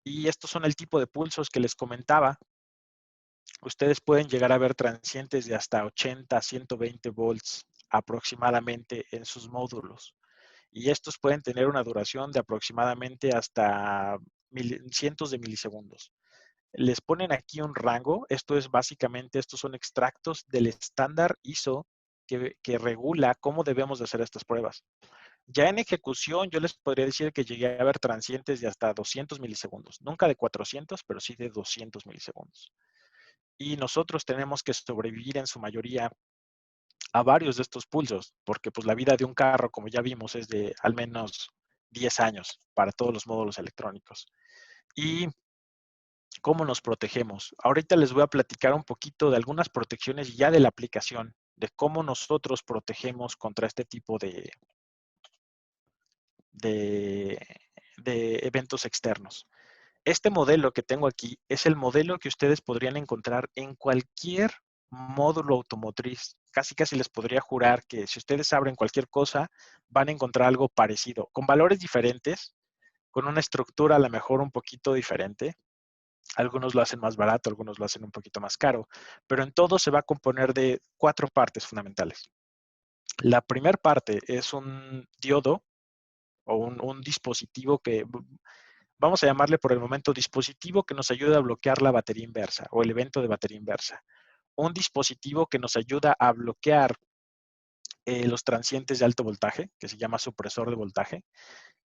Y estos son el tipo de pulsos que les comentaba. Ustedes pueden llegar a ver transientes de hasta 80, 120 volts aproximadamente en sus módulos. Y estos pueden tener una duración de aproximadamente hasta cientos de milisegundos. Les ponen aquí un rango. Esto es básicamente, estos son extractos del estándar ISO que regula cómo debemos de hacer estas pruebas. Ya en ejecución, yo les podría decir que llegué a ver transientes de hasta 200 milisegundos. Nunca de 400, pero sí de 200 milisegundos. Y nosotros tenemos que sobrevivir en su mayoría a varios de estos pulsos, porque pues la vida de un carro, como ya vimos, es de al menos 10 años para todos los módulos electrónicos. ¿Y cómo nos protegemos? Ahorita les voy a platicar un poquito de algunas protecciones ya de la aplicación, de cómo nosotros protegemos contra este tipo de, de eventos externos. Este modelo que tengo aquí es el modelo que ustedes podrían encontrar en cualquier módulo automotriz. Casi casi les podría jurar que si ustedes abren cualquier cosa, van a encontrar algo parecido, con valores diferentes, con una estructura a lo mejor un poquito diferente. Algunos lo hacen más barato, algunos lo hacen un poquito más caro, pero en todo se va a componer de 4 partes fundamentales. La primera parte es un diodo o un dispositivo que vamos a llamarle por el momento dispositivo que nos ayuda a bloquear la batería inversa o el evento de batería inversa. Un dispositivo que nos ayuda a bloquear los transientes de alto voltaje, que se llama supresor de voltaje.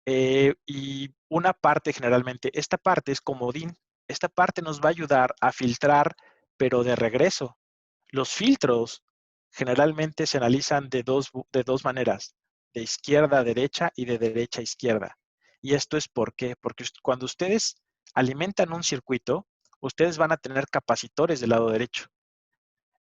Y una parte generalmente, esta parte es comodín. Esta parte nos va a ayudar a filtrar, pero de regreso. Los filtros generalmente se analizan de dos maneras, de izquierda a derecha y de derecha a izquierda. ¿Y esto es por qué? Porque cuando ustedes alimentan un circuito, ustedes van a tener capacitores del lado derecho.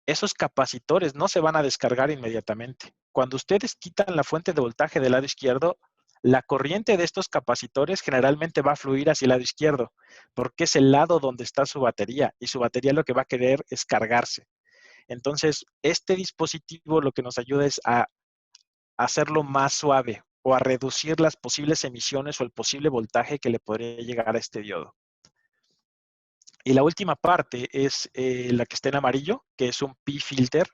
Esos capacitores no se van a descargar inmediatamente. Cuando ustedes quitan la fuente de voltaje del lado izquierdo, la corriente de estos capacitores generalmente va a fluir hacia el lado izquierdo, porque es el lado donde está su batería y su batería lo que va a querer es cargarse. Entonces, este dispositivo lo que nos ayuda es a hacerlo más suave o a reducir las posibles emisiones o el posible voltaje que le podría llegar a este diodo. Y la última parte es la que está en amarillo, que es un P-filter.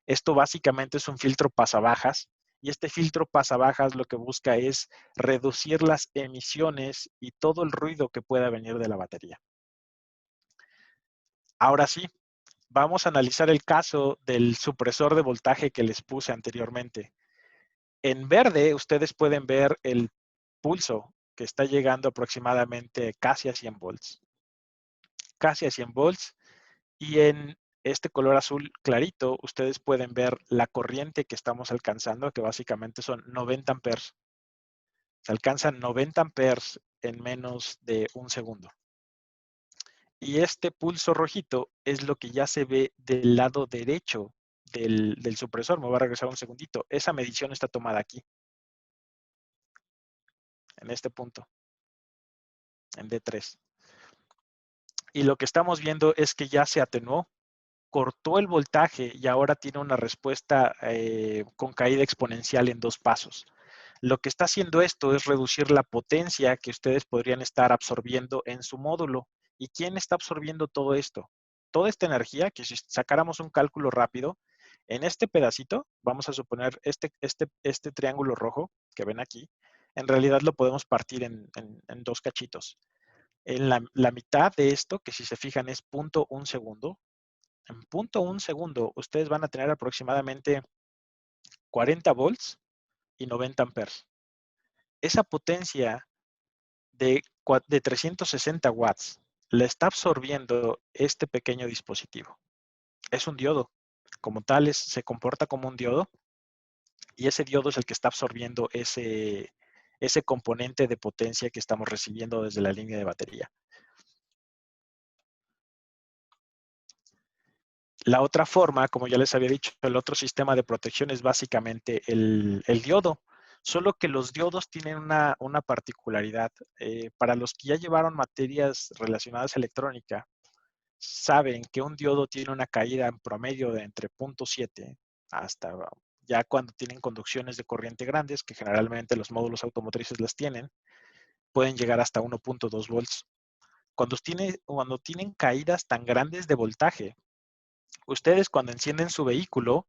Esto básicamente es un filtro pasabajas. Y este filtro pasabajas lo que busca es reducir las emisiones y todo el ruido que pueda venir de la batería. Ahora sí, vamos a analizar el caso del supresor de voltaje que les puse anteriormente. En verde, ustedes pueden ver el pulso que está llegando aproximadamente casi a 100 volts. Casi a 100 volts. Y en este color azul clarito, ustedes pueden ver la corriente que estamos alcanzando, que básicamente son 90 amperes. Se alcanzan 90 amperes en menos de un segundo. Y este pulso rojito es lo que ya se ve del lado derecho del supresor. Me voy a regresar un segundito. Esa medición está tomada aquí, en este punto, en D3. Y lo que estamos viendo es que ya se atenuó, cortó el voltaje y ahora tiene una respuesta con caída exponencial en 2 pasos. Lo que está haciendo esto es reducir la potencia que ustedes podrían estar absorbiendo en su módulo. ¿Y quién está absorbiendo todo esto? Toda esta energía, que si sacáramos un cálculo rápido, en este pedacito, vamos a suponer este triángulo rojo que ven aquí, en realidad lo podemos partir en 2 cachitos. En la mitad de esto, que si se fijan es 0.1 segundo, en 0.1 segundo ustedes van a tener aproximadamente 40 volts y 90 amperes. Esa potencia de 360 watts la está absorbiendo este pequeño dispositivo. Es un diodo. Como tal, se comporta como un diodo y ese diodo es el que está absorbiendo ese componente de potencia que estamos recibiendo desde la línea de batería. La otra forma, como ya les había dicho, el otro sistema de protección es básicamente el diodo, solo que los diodos tienen una particularidad. Para los que ya llevaron materias relacionadas a electrónica, saben que un diodo tiene una caída en promedio de entre 0.7 hasta ya cuando tienen conducciones de corriente grandes, que generalmente los módulos automotrices las tienen, pueden llegar hasta 1.2 volts. cuando tienen caídas tan grandes de voltaje, ustedes cuando encienden su vehículo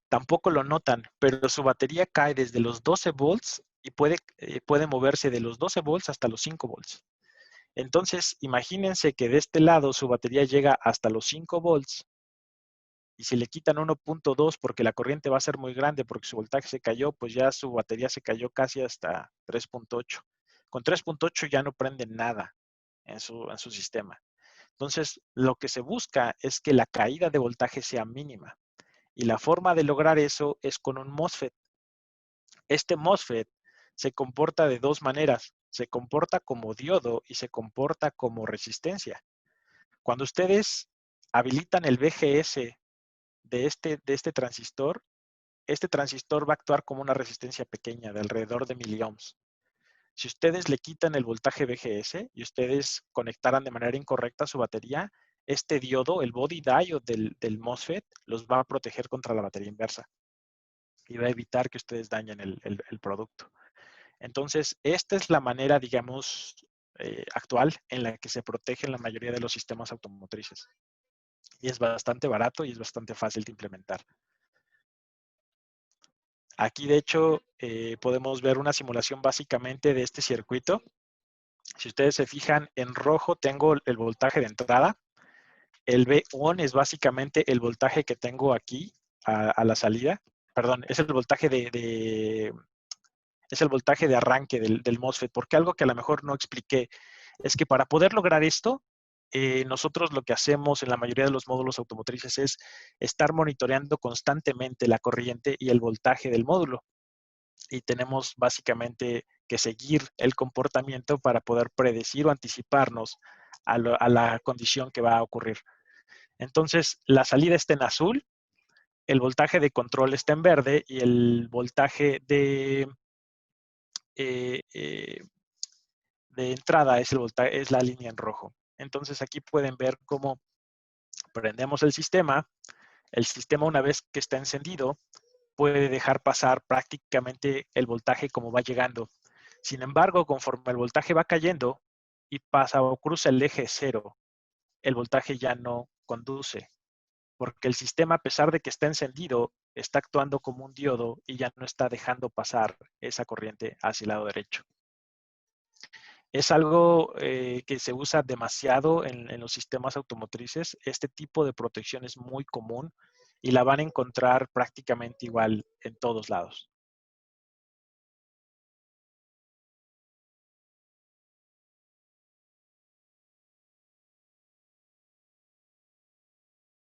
tampoco lo notan, pero su batería cae desde los 12 volts y puede moverse de los 12 volts hasta los 5 volts. Entonces, imagínense que de este lado su batería llega hasta los 5 volts y si le quitan 1.2 porque la corriente va a ser muy grande porque su voltaje se cayó, pues ya su batería se cayó casi hasta 3.8. Con 3.8 ya no prende nada en su sistema. Entonces, lo que se busca es que la caída de voltaje sea mínima. Y la forma de lograr eso es con un MOSFET. Este MOSFET se comporta de dos maneras. Se comporta como diodo y se comporta como resistencia. Cuando ustedes habilitan el VGS de este transistor va a actuar como una resistencia pequeña de alrededor de miliohms. Si ustedes le quitan el voltaje VGS y ustedes conectaran de manera incorrecta su batería, este diodo, el body diode del MOSFET, los va a proteger contra la batería inversa y va a evitar que ustedes dañen el producto. Entonces, esta es la manera, digamos, actual en la que se protegen la mayoría de los sistemas automotrices. Y es bastante barato y es bastante fácil de implementar. Aquí, de hecho, podemos ver una simulación básicamente de este circuito. Si ustedes se fijan, en rojo tengo el voltaje de entrada. El V1 es básicamente el voltaje que tengo aquí a la salida. Perdón, es el voltaje es el voltaje de arranque del MOSFET, porque algo que a lo mejor no expliqué es que para poder lograr esto, nosotros lo que hacemos en la mayoría de los módulos automotrices es estar monitoreando constantemente la corriente y el voltaje del módulo. Y tenemos básicamente que seguir el comportamiento para poder predecir o anticiparnos a la condición que va a ocurrir. Entonces, la salida está en azul, el voltaje de control está en verde y el voltaje eh, eh, de entrada es la línea en rojo. Entonces, aquí pueden ver cómo prendemos el sistema una vez que está encendido puede dejar pasar prácticamente el voltaje como va llegando. Sin embargo, conforme el voltaje va cayendo y pasa o cruza el eje cero, el voltaje ya no conduce, porque el sistema, a pesar de que está encendido, está actuando como un diodo y ya no está dejando pasar esa corriente hacia el lado derecho. Es algo que se usa demasiado en los sistemas automotrices. Este tipo de protección es muy común y la van a encontrar prácticamente igual en todos lados.